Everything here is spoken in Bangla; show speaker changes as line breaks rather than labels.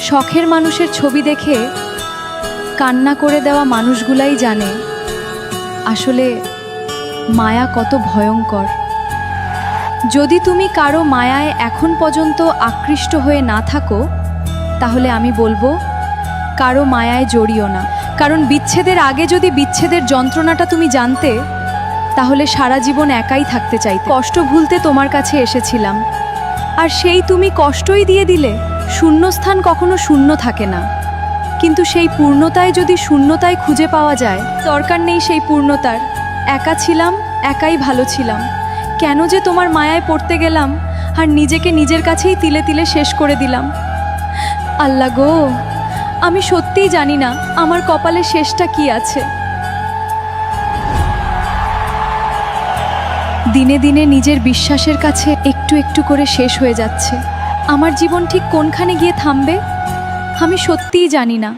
শখের মানুষের ছবি দেখে কান্না করে দেওয়া মানুষগুলাই জানে আসলে মায়া কত ভয়ঙ্কর। যদি তুমি কারো মায়ায় এখন পর্যন্ত আকৃষ্ট হয়ে না থাকো, তাহলে আমি বলবো কারো মায়ায় জড়িও না। কারণ বিচ্ছেদের আগে যদি বিচ্ছেদের যন্ত্রণাটা তুমি জানতে, তাহলে সারা জীবন একাই থাকতে চাইতে। কষ্ট ভুলতে তোমার কাছে এসেছিলাম, আর সেই তুমি কষ্টই দিয়ে দিলে। শূন্যস্থান কখনো শূন্য থাকে না, কিন্তু সেই পূর্ণতায় যদি শূন্যতায় খুঁজে পাওয়া যায়, দরকার নেই সেই পূর্ণতার। একা ছিলাম, একাই ভালো ছিলাম। কেন যে তোমার মায়ায় পড়তে গেলাম আর নিজেকে নিজের কাছেই তিলে তিলে শেষ করে দিলাম। আল্লাহ গো, আমি সত্যিই জানি না আমার কপালে শেষটা কি আছে। দিনে দিনে নিজের বিশ্বাসের কাছে একটু একটু করে শেষ হয়ে যাচ্ছে। আমার জীবন ঠিক কোনখানে গিয়ে থামবে আমি সত্যিই জানি না।